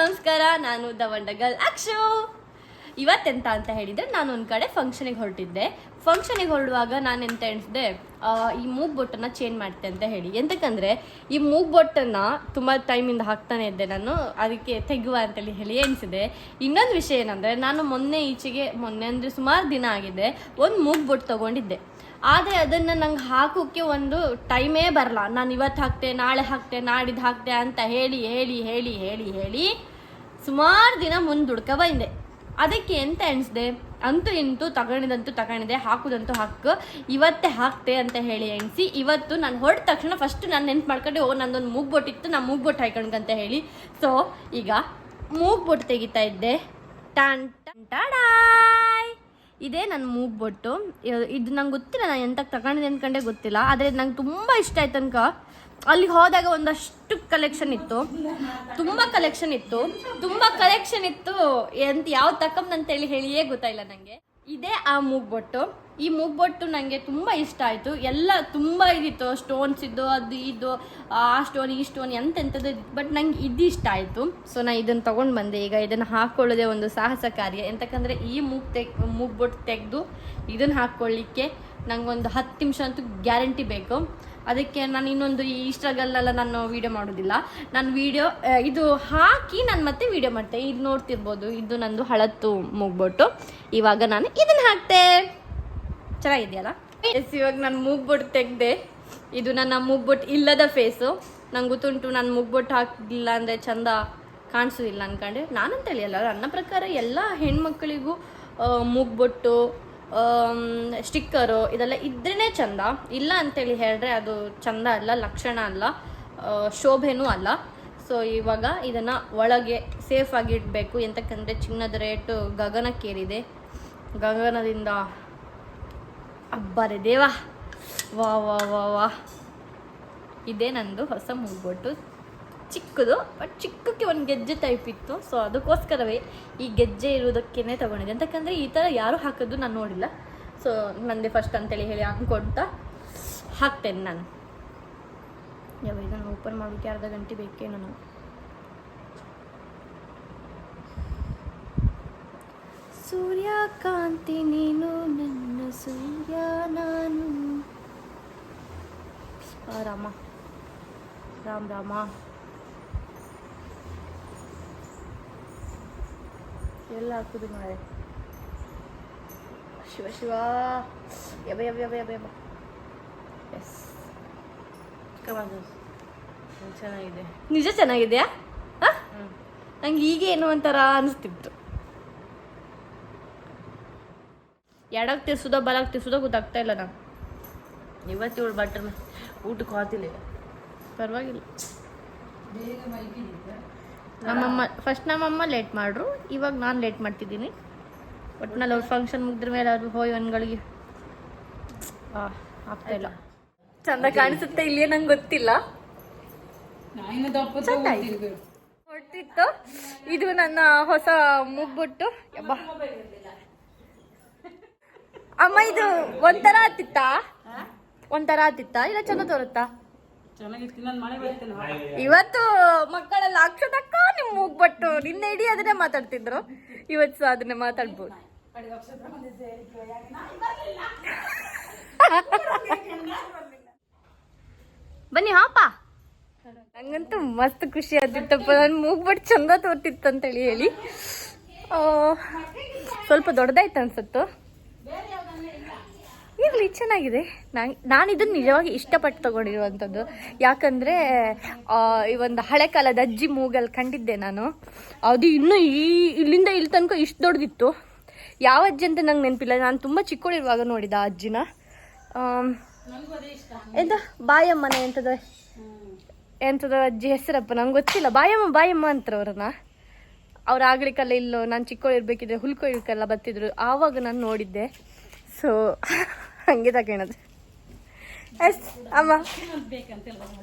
ನಮಸ್ಕಾರ, ನಾನು ದವಂಡಗಲ್ ಅಕ್ಷು. ಇವತ್ತೆಂತ ಅಂತ ಹೇಳಿದರೆ, ನಾನು ಒಂದು ಕಡೆ ಫಂಕ್ಷನಿಗೆ ಹೊರಟಿದ್ದೆ. ಫಂಕ್ಷನಿಗೆ ಹೊರಡುವಾಗ ನಾನು ಎಂತ ಎಣಿಸಿದೆ, ಈ ಮೂಗ್ ಬೊಟ್ಟನ್ನು ಚೇಂಜ್ ಮಾಡ್ತೆ ಅಂತ ಹೇಳಿ. ಎಂತಕ್ಕಂದರೆ ಈ ಮೂಗ್ ಬೊಟ್ಟನ್ನು ತುಂಬ ಟೈಮಿಂದ ಹಾಕ್ತಾನೆ ಇದ್ದೆ ನಾನು, ಅದಕ್ಕೆ ತೆಗುವ ಅಂತೇಳಿ ಹೇಳಿ ಎಣಿಸಿದೆ. ಇನ್ನೊಂದು ವಿಷಯ ಏನಂದರೆ, ನಾನು ಮೊನ್ನೆ ಅಂದರೆ ಸುಮಾರು ದಿನ ಆಗಿದೆ ಒಂದು ಮೂಗ್ ಬೊಟ್ಟು ತೊಗೊಂಡಿದ್ದೆ. ಆದರೆ ಅದನ್ನು ನಂಗೆ ಹಾಕೋಕ್ಕೆ ಒಂದು ಟೈಮೇ ಬರಲ್ಲ. ನಾನು ಇವತ್ತು ಹಾಕ್ತೆ, ನಾಳೆ ಹಾಕ್ತೆ, ನಾಡಿದ್ದು ಹಾಕ್ತೆ ಅಂತ ಹೇಳಿ ಹೇಳಿ ಹೇಳಿ ಹೇಳಿ ಹೇಳಿ ಸುಮಾರು ದಿನ ಮುಂದೆ ದುಡ್ಕ ಬಂದೆ. ಅದಕ್ಕೆ ಎಂತ ಎಣಿಸಿದೆ, ಅಂತೂ ಇಂತೂ ತಗೊಂಡಿದೆ, ಹಾಕೋದಂತೂ ಇವತ್ತೇ ಹಾಕ್ತೆ ಅಂತ ಹೇಳಿ ಎಣಿಸಿ ಇವತ್ತು ನಾನು ಹೊರಟ ತಕ್ಷಣ ಫಸ್ಟ್ ನಾನು ನೆನ್ಪು ಮಾಡ್ಕೊಂಡು, ನಂದೊಂದು ಮೂಗ್ ಬೊಟ್ಟಿತ್ತು, ನಾನು ಮೂಗ್ ಬೊಟ್ಟು ಹಾಕೊಂಡ್ಕಂತ ಹೇಳಿ. ಸೊ ಈಗ ಮೂಗ್ ಬೊಟ್ಟು ತೆಗಿತಾ ಇದ್ದೆ. ಟಾನ್ ಟಾಡಾಯ್, ಇದೇ ನನ್ನ ಮೂಗ್ ಬೊಟ್ಟು. ಇದು ನಂಗೆ ಗೊತ್ತಿಲ್ಲ, ನಾನು ಎಂತಕ್ಕೆ ತಗೊಂಡಿದ್ದೆ ಅಂದ್ಕೊಂಡೆ ಗೊತ್ತಿಲ್ಲ. ಆದರೆ ನಂಗೆ ತುಂಬ ಇಷ್ಟ ಆಯ್ತು. ತನಕ ಅಲ್ಲಿಗೆ ಹೋದಾಗ ಒಂದಷ್ಟು ಕಲೆಕ್ಷನ್ ಇತ್ತು, ತುಂಬ ಕಲೆಕ್ಷನ್ ಇತ್ತು. ಎಂತ ಯಾವ್ದು ತಕ್ಕಂತೇಳಿ ಹೇಳಿಯೇ ಗೊತ್ತಾಯಿಲ್ಲ ನನಗೆ. ಇದೇ ಆ ಮೂಗ್ ಬೊಟ್ಟು. ಈ ಮೂಗ್ ಬೊಟ್ಟು ನನಗೆ ತುಂಬ ಇಷ್ಟ ಆಯಿತು. ಎಲ್ಲ ತುಂಬ ಇದಿತ್ತು, ಸ್ಟೋನ್ಸ್ ಇದ್ದು, ಅದು ಇದು, ಆ ಸ್ಟೋನ್ ಈ ಸ್ಟೋನ್ ಎಂತೆಂಥದ್ದು. ಬಟ್ ನಂಗೆ ಇದು ಇಷ್ಟ ಆಯಿತು. ಸೊ ನಾನು ಇದನ್ನು ತೊಗೊಂಡು ಬಂದೆ. ಈಗ ಇದನ್ನು ಹಾಕ್ಕೊಳ್ಳೋದೇ ಒಂದು ಸಾಹಸ ಕಾರ್ಯ. ಎಂತಕ್ಕಂದರೆ ಈ ಮೂಗ್ ಬೊಟ್ಟು ತೆಗೆದು ಇದನ್ನು ಹಾಕ್ಕೊಳ್ಳಿಕ್ಕೆ ನನಗೊಂದು 10 ನಿಮಿಷ ಅಂತೂ ಗ್ಯಾರಂಟಿ ಬೇಕು. ಅದಕ್ಕೆ ನಾನು ಇನ್ನೊಂದು ಈ ಇನ್ಸ್ಟಾಗ್ರಾಮ್ನೆಲ್ಲ ನಾನು ವೀಡಿಯೋ ಮಾಡೋದಿಲ್ಲ. ನಾನು ಇದು ಹಾಕಿ ನಾನು ಮತ್ತೆ ವೀಡಿಯೋ ಮಾಡ್ತೇನೆ. ಇದು ನೋಡ್ತಿರ್ಬೋದು, ಇದು ನಂದು ಹಳತ್ತು ಮೂಗ್ಬೊಟ್ಟು. ಇವಾಗ ನಾನು ಇದನ್ನು ಹಾಕ್ತೆ. ಚೆನ್ನಾಗಿದೆಯಲ್ಲ? ಇವಾಗ ನಾನು ಮೂಗ್ಬೊಟ್ಟು ತೆಗೆದೆ. ಇದು ನನ್ನ ಮೂಗ್ಬೊಟ್ಟು ಇಲ್ಲದ ಫೇಸು. ನಂಗೆ ಗೊತ್ತುಂಟು, ನಾನು ಮೂಗ್ಬೊಟ್ಟು ಹಾಕಿಲ್ಲ ಅಂದರೆ ಚಂದ ಕಾಣಿಸೋದಿಲ್ಲ ಅಂದ್ಕೊಂಡೆ. ನಾನಂತೇಳಿ ಅಲ್ಲ, ನನ್ನ ಪ್ರಕಾರ ಎಲ್ಲ ಹೆಣ್ಮಕ್ಳಿಗೂ ಮೂಗ್ಬೊಟ್ಟು, ಸ್ಟಿಕ್ಕರು ಇದೆಲ್ಲ ಇದ್ರೇ ಚಂದ. ಇಲ್ಲ ಅಂತೇಳಿ ಹೇಳಿದ್ರೆ ಅದು ಚಂದ ಅಲ್ಲ, ಲಕ್ಷಣ ಅಲ್ಲ, ಶೋಭೆನೂ ಅಲ್ಲ. ಸೊ ಇವಾಗ ಇದನ್ನು ಒಳಗೆ ಸೇಫಾಗಿ ಇಡಬೇಕು. ಎಂತಕ್ಕಂದರೆ ಚಿನ್ನದ ರೇಟು ಗಗನಕ್ಕೇರಿದೆ. ಗಗನದಿಂದ ಅಬ್ಬರೆ ದೇವ, ವಾ ವಾ ವಾ ವಾ. ಇದೇ ನಂದು ಹೊಸ ಮೂಗ್ಬೊಟ್ಟು. ಚಿಕ್ಕದು, ಬಟ್ ಚಿಕ್ಕಕ್ಕೆ ಒಂದು ಗೆಜ್ಜೆ ಟೈಪ್ ಇತ್ತು. ಸೊ ಅದಕ್ಕೋಸ್ಕರವೇ ಈ ಗೆಜ್ಜೆ ಇರೋದಕ್ಕೇ ತೊಗೊಂಡಿದ್ದೆ. ಅಂತಕ್ಕಂದರೆ ಈ ಥರ ಯಾರೂ ಹಾಕೋದು ನಾನು ನೋಡಿಲ್ಲ. ಸೊ ನಂದೇ ಫಸ್ಟ್ ಅಂತೇಳಿ ಹೇಳಿ ಹಾಕ್ಕೊಡ್ತ ಹಾಕ್ತೇನೆ ನಾನು. ಇದನ್ನು ಓಪನ್ ಮಾಡೋಕ್ಕೆ ಅರ್ಧ ಗಂಟೆ ಬೇಕೇ ನಾನು. ಸೂರ್ಯಕಾಂತಿ ನೀನು, ನನ್ನ ಸೂರ್ಯ ನಾನು. ರಾಮ ರಾಮ ರಾಮ. ಎಲ್ಲ ಹಾಕುದು ಮಾರೆ. ಶಿವ ಶಿವ, ಯಬ ಯಬ ಯಬ ಯಬ ಯಬ. ಎಸ್, ಚೆನ್ನಾಗಿದೆ. ನಿಜ ಚೆನ್ನಾಗಿದೆಯಾ? ನಂಗೆ ಹೀಗೆ ಏನೋ ಒಂಥರ ಅನಿಸ್ತಿತ್ತು. ಎಡಕ್ಕೆ ತಿರ್ಸೋದೋ ಬಲಕ್ಕೆ ತಿರ್ಸೋದೋ ಗೊತ್ತಾಗ್ತಾ ಇಲ್ಲ. ನಾನು ಇವತ್ತೇಳು ಬಟ್ರ್ ಊಟಕ್ಕೆ ಹೋತಿಲ್ಲ. ಪರವಾಗಿಲ್ಲ. ನಮ್ಮಮ್ಮ ಲೇಟ್ ಮಾಡ್ರು, ಇವಾಗ ನಾನು ಲೇಟ್ ಮಾಡ್ತಿದ್ದೀನಿ. ಒಟ್ಟಿನಲ್ಲಿ ಅವ್ರ ಫಂಕ್ಷನ್ ಮುಗಿದ್ರ ಮೇಲೆ ಅದು ಹೋಗಿ ಒಂದ್ಗಳಿಗೆ ಆಗ್ತಾ ಇಲ್ಲ. ಚಂದ ಕಾಣಿಸುತ್ತೆ ಇಲ್ಲಿ, ನಂಗೆ ಗೊತ್ತಿಲ್ಲ. ಹೊಟ್ಟಿತ್ತು. ಇದು ನನ್ನ ಹೊಸ ಮೂಗ್ಬೊಟ್ಟು. ಅಮ್ಮ, ಇದು ಒಂಥರ ಆತಿತ್ತಾ ಇಲ್ಲ ಚಂದ ತೋರುತ್ತಾ? ಇವತ್ತು ಮಕ್ಕಳೆಲ್ಲ ಅಕ್ಷತಕ್ಕ ನಿಮ್ ಮೂಗ್ಬೊಟ್ಟು ನಿನ್ನೆ ಇಡೀ ಅದನ್ನೇ ಮಾತಾಡ್ತಿದ್ರು. ಇವತ್ತು ಸಹ ಅದನ್ನೇ ಮಾತಾಡ್ಬೋದು. ಬನ್ನಿ ಹಾಪ. ನಂಗಂತೂ ಮಸ್ತ್ ಖುಷಿ ಆದಿತ್ತಪ್ಪ. ನನ್ ಮೂಗ್ಬೊಟ್ಟು ಚಂದ ತೋರ್ತಿತ್ತು ಅಂತೇಳಿ ಹೇಳಿ. ಸ್ವಲ್ಪ ದೊಡ್ಡದಾಯ್ತು ಅನ್ಸತ್ತು. ಇರಲಿ, ಚೆನ್ನಾಗಿದೆ. ನಾನು ಇದನ್ನು ನಿಜವಾಗಿ ಇಷ್ಟಪಟ್ಟು ತೊಗೊಂಡಿರುವಂಥದ್ದು. ಯಾಕಂದರೆ ಈ ಒಂದು ಹಳೆ ಕಾಲದ ಅಜ್ಜಿ ಮೂಗಲ್ಲಿ ಕಂಡಿದ್ದೆ ನಾನು. ಅದು ಇನ್ನೂ ಇಲ್ಲಿಂದ ಇಲ್ಲಿ ತನಕ ಇಷ್ಟು ದೊಡ್ಡದಿತ್ತು. ಯಾವ ಅಜ್ಜಿ ಅಂತ ನಂಗೆ ನೆನಪಿಲ್ಲ. ನಾನು ತುಂಬ ಚಿಕ್ಕವಳಿರುವಾಗ ನೋಡಿದ ಆ ಅಜ್ಜಿನ. ಎಂತ ಬಾಯಮ್ಮನ ಎಂಥದ ಅಜ್ಜಿ ಹೆಸರಪ್ಪ ನಂಗೆ ಗೊತ್ತಿಲ್ಲ. ಬಾಯಮ್ಮ ಅಂತಾರೆ ಅವ್ರನ್ನ. ಅವ್ರು ಆಗ್ಲಿಕ್ಕೆಲ್ಲ ಇಲ್ಲೋ, ನಾನು ಚಿಕ್ಕವಳಿರ್ಬೇಕಿದ್ರೆ ಹುಲ್ಕೊಯ್ಲಿಕ್ಕೆಲ್ಲ ಬರ್ತಿದ್ರು. ಆವಾಗ ನಾನು ನೋಡಿದ್ದೆ. ಸೊ ಹಂಗೆ ತಗೊಳೋದು. ಎಸ್ ಅಮ್ಮ,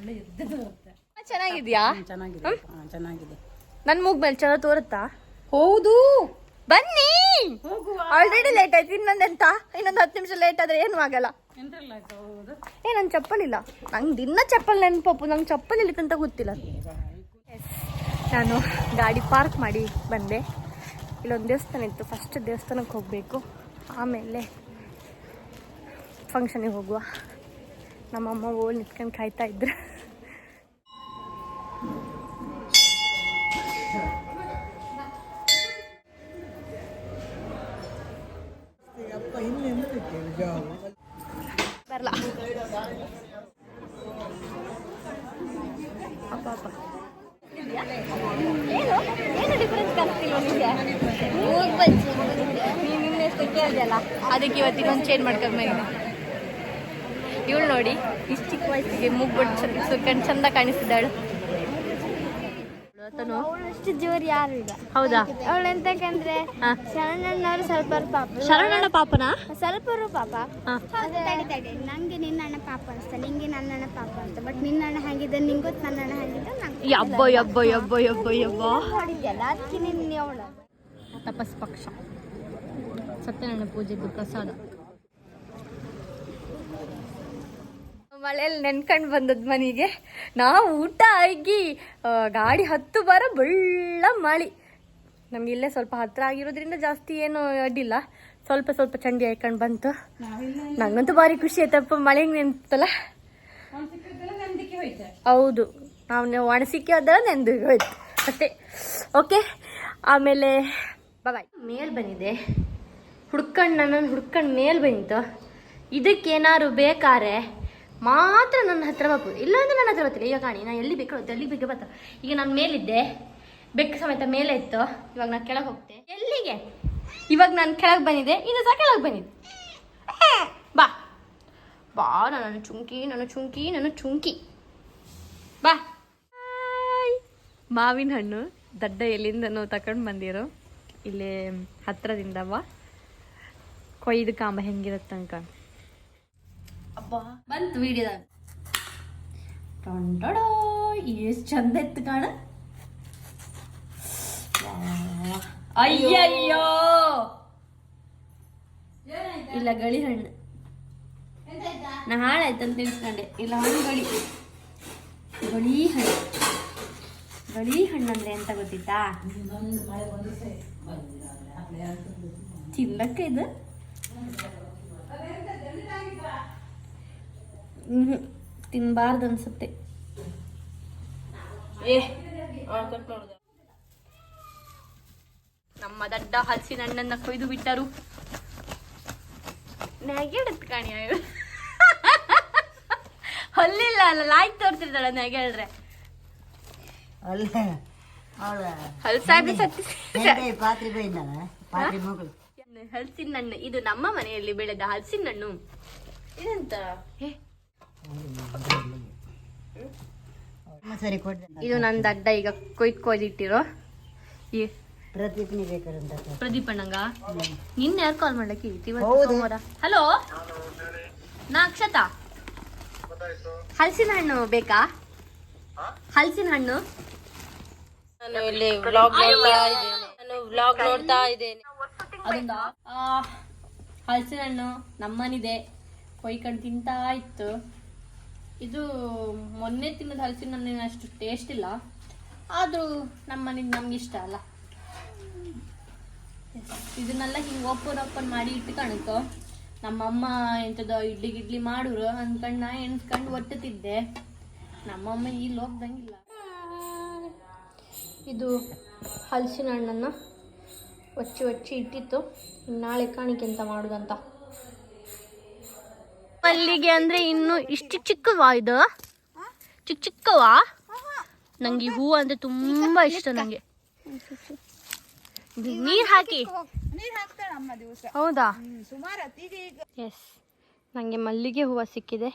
ಚೆನ್ನಾಗಿದ್ಯಾ? ಚೆನ್ನಾಗಿದೆ. ನನ್ನ ಮೂಗ್ ಮೇಲೆ ಚಲೋ ತೋರುತ್ತಾ? ಹೌದು, ಬನ್ನಿ. ಆಲ್ರೆಡಿ ಲೇಟ್ ಆಯ್ತು. ಇನ್ನೊಂದು 10 ನಿಮಿಷ ಲೇಟ್ ಆದ್ರೆ ಏನು ಆಗಲ್ಲ. ನನ್ ಚಪ್ಪಲ್ ಇಲ್ಲ. ನಂಗೆ ದಿನ ಚಪ್ಪಲ್ ನೆನಪಪ್ಪು. ನಂಗೆ ಚಪ್ಪಲ್ ಇಲ್ಲಿಕಂತ ಗೊತ್ತಿಲ್ಲ. ನಾನು ಗಾಡಿ ಪಾರ್ಕ್ ಮಾಡಿ ಬಂದೆ. ಇಲ್ಲೊಂದು ದೇವಸ್ಥಾನ ಇತ್ತು, ಫಸ್ಟ್ ದೇವಸ್ಥಾನಕ್ಕೆ ಹೋಗಬೇಕು, ಆಮೇಲೆ ಫಂಕ್ಷನಿಗೆ ಹೋಗುವ. ನಮ್ಮಮ್ಮ ಓಲ್ ನಿಂತ್ಕೊಂಡು ಕಾಯ್ತಾ ಇದ್ರು. ಬರಲ್ಲ ಅಪ್ಪ ಅಪ್ಪ ಏನು ಡಿಫ್ರೆನ್ಸ್ ಕಾಣಿಸ್ತಿಲ್ವ ನಿಮಗೆ? ನೀನು ನಿನ್ನೆಷ್ಟು ಕೇಳಿದೆಯಲ್ಲ, ಅದಕ್ಕೆ ಇವತ್ತಿಗೊಂದು ಚೇಂಜ್ ಮಾಡ್ಕೊಂಡ್ಬಂದಿದ್ದೆ. ಇವಳು ನೋಡಿ ಇಷ್ಟು ಚಿಕ್ಕ ವಯಸ್ಸಿಗೆ ಮುಗ್ಬಿಟ್ಟು ಚಂದ ಕಾಣಿಸ್ತಿದ್ದಾಳು. ಅಷ್ಟು ಜೋರು ಯಾರು ಇಲ್ಲ. ಹೌದಾ? ಅವಳು ಎಂತಕ್ಕಂದ್ರೆ ಶರಣಣ್ಣವ್ರು ಸ್ವಲ್ಪ ಪಾಪ, ಶರಣಣ್ಣ ಪಾಪನ ಸ್ವಲ್ಪ ಪಾಪ. ತಡಿ ನಂಗೆ ನಿನ್ನ ಅಣ್ಣ ಪಾಪ ಅನಿಸ್ತ, ನಿಂಗೆ ನನ್ನ ಅಣ್ಣ ಪಾಪ ಅಂತ. ಬಟ್ ನಿನ್ನ ಅಣ್ಣ ಹಾಗಿದ್ದ ನಿಂಗೆ ಗೊತ್ತು, ನನ್ನ ಅಣ್ಣ ಹಾಗಿದ್ದ ನಂಗೆ ಯಬ್ಬ ಯಬ್ಬ ಯಬ್ಬ ಯಬ್ಬ ಯಬ್ಬ ಹೊಡಿದ್ಯಲ್ಲ, ಅದಕ್ಕೆ ನಿನ್ನ ಅವಳು ತಪಸ್ ಪಕ್ಷ ಸತ್ಯನಾರಾಯಣ ಪೂಜೆದು ಪ್ರಸಾದ. ಮಳೆಯಲ್ಲಿ ನೆನ್ಕೊಂಡು ಬಂದದ್ದು ಮನೆಗೆ. ನಾವು ಊಟ ಆಗಿ ಗಾಡಿ ಹತ್ತು ಬರ ಬಳ್ಳ ಮಳೆ. ನಮ್ಗೆ ಇಲ್ಲೇ ಸ್ವಲ್ಪ ಹತ್ರ ಆಗಿರೋದ್ರಿಂದ ಜಾಸ್ತಿ ಏನು ಅಡ್ಡಿಲ್ಲ, ಸ್ವಲ್ಪ ಸ್ವಲ್ಪ ಚಂಡಿ ಹಾಕೊಂಡು ಬಂತು. ನಂಗಂತೂ ಭಾರಿ ಖುಷಿ ಆಯ್ತಪ್ಪ, ಮಳೆಗೆ ನೆನ್ತಲ್ಲ. ಹೌದು, ನಾವು ಒಣಸಿಕ್ಕೆ ಅದರ ನೆಂದು ಹೋಯ್ತು ಅಷ್ಟೇ. ಓಕೆ, ಆಮೇಲೆ ಬಾಯ್. ಮೇಲ್ ಬಂದಿದೆ, ನನ್ನನ್ನು ಹುಡ್ಕೊಂಡು ಮೇಲ್ ಬಂತು. ಇದಕ್ಕೇನಾದ್ರು ಬೇಕಾರೆ ಮಾತ್ರ ನನ್ನ ಹತ್ರ ಬರ್ಬೋದು, ಇಲ್ಲಾಂದ್ರೆ ನನ್ನ ಹತ್ರ ಬರ್ತಿಲ್ಲ. ಈಗ ಕಾಣಿ, ನಾನು ಎಲ್ಲಿ ಬೇಕು ಎಲ್ಲಿ ಬೇಕು ಬರ್ತಾರೆ. ಈಗ ನಾನು ಮೇಲಿದ್ದೆ, ಬೆಕ್ಕು ಸಮೇತ ಮೇಲೆ ಇತ್ತು. ಇವಾಗ ನಾನು ಕೆಳಗೆ ಹೋಗ್ತೆ. ಎಲ್ಲಿಗೆ? ಇವಾಗ ನಾನು ಕೆಳಗೆ ಬಂದಿದ್ದೆ, ಇನ್ನು ಸಹ ಕೆಳಗೆ ಬಂದಿದ್ದೆ. ಬಾ ಬಾ ನನ್ನ ಚುಂಕಿ ಬಾ. ಮಾವಿನ ಹಣ್ಣು ದಡ್ಡ ಎಲ್ಲಿಂದನೋ ತಗೊಂಡು ಬಂದಿರೋ, ಇಲ್ಲೇ ಹತ್ರದಿಂದವ ಕೊಯ್ದು ಕಾಂಬ ಹೆಂಗಿರುತ್ತೆ ಅನ್ಕ ಅಬ್ಬಾ ಬಂತು ವಿಡಿಯೋದಾಗ. ಟೊಂಡೋ ಎಷ್ಟು ಚಂದ ಇತ್ತು ಕಾಣ. ಅಯ್ಯಯ್ಯೋ, ಇಲ್ಲ ಗಳಿ ಹಣ್ಣು. ನಾ ಹಾಳಾಯ್ತಂತ ತಿಳ್ಕೊಂಡೆ. ಇಲ್ಲ ಹಣ್ಣು ಗಳಿ ಹಣ್ಣು ಅಂದ್ರೆ ಎಂತ ಗೊತ್ತಿತ್ತಾ? ತಿನ್ನಕ್ಕೆ ಇದು ತಿನ್ಬಾರ್ದು ಅನ್ಸುತ್ತೆ. ನಮ್ಮ ದಡ್ಡ ಹಲಸಿನ ಹಣ್ಣನ್ನ ಕೊಯ್ದು ಬಿಟ್ಟರು. ನೆಗೆಡತ್ ಕಾಣಿ ಹೊಲ್ಲಿಲ್ಲ ಅಲ್ಲ, ಲಾಯ್ಕ್ ತೋರ್ತಿರ್ತಾಳ ನೆಗೆಳ್ರೆ. ಹಲಸಿನ ಹಣ್ಣು ಇದು ನಮ್ಮ ಮನೆಯಲ್ಲಿ ಬೆಳೆದ ಹಲಸಿನ ಹಣ್ಣು. ಇದಂತ ಇದು ನನ್ನ ದಡ್ಡ ಈಗ ಕೊಯ್ದಿಟ್ಟಿರೋ. ಪ್ರದೀಪಣ್ಣಂಗ ನಿನ್ನೆ ಯಾರು ಕಾಲ್ ಮಾಡ್ಲಕ್ಕೆ? ಹಲೋ, ನಾ ಅಕ್ಷತಾ. ಹಲಸಿನ ಹಣ್ಣು ಬೇಕಾ? ಹಲಸಿನ ಹಣ್ಣು ನಾನು ಇಲ್ಲಿ ವ್ಲಾಗ್ ನೋಡ್ತಾ ಇದ್ದೇನೆ. ಅದೊಂದು ಹಲಸಿನ ಹಣ್ಣು ನಮ್ಮನಿದೆ, ಕೊಯ್ಕೊಂಡು ತಿಂತಾ ಇತ್ತು. ಇದು ಮೊನ್ನೆ ತಿನ್ನೋದು ಹಲಸಿನ ಹಣ್ಣಿನ ಅಷ್ಟು ಟೇಸ್ಟ್ ಇಲ್ಲ, ಆದರೂ ನಮ್ಮನಿಗೆ ನಮ್ಗೆ ಇಷ್ಟ ಅಲ್ಲ. ಇದನ್ನೆಲ್ಲ ಹಿಂಗೆ ಓಪನ್ ಮಾಡಿ ಇಟ್ಕೊಳಕು. ನಮ್ಮಮ್ಮ ಎಂಥದ್ದು ಇಡ್ಲಿ ಮಾಡೋರು ಅಂದ್ಕೊಂಡು ನಾ ಎಣ್ಸ್ಕೊಂಡು ಒಟ್ಟುತ್ತಿದ್ದೆ. ನಮ್ಮಮ್ಮ ಇಲ್ಲಿ ಹೋಗ್ದಂಗಿಲ್ಲ. ಇದು ಹಲಸಿನ ಹಣ್ಣನ್ನು ಒಚ್ಚಿ ಇಟ್ಟಿತ್ತು, ನಾಳೆ ಕಾಣಿಕೆ ಅಂತ ಮಾಡೋದಂತ. ಮಲ್ಲಿಗೆ ಅಂದರೆ ಇನ್ನು ಇಷ್ಟು ಚಿಕ್ಕವಾ? ಇದು ಚಿಕ್ಕವಾ? ನಂಗೆ ಈ ಹೂವು ಅಂದರೆ ತುಂಬ ಇಷ್ಟ. ನನಗೆ ನೀರು ಹಾಕಿ. ಹೌದಾ? ಎಸ್, ನನಗೆ ಮಲ್ಲಿಗೆ ಹೂವು ಸಿಕ್ಕಿದೆ.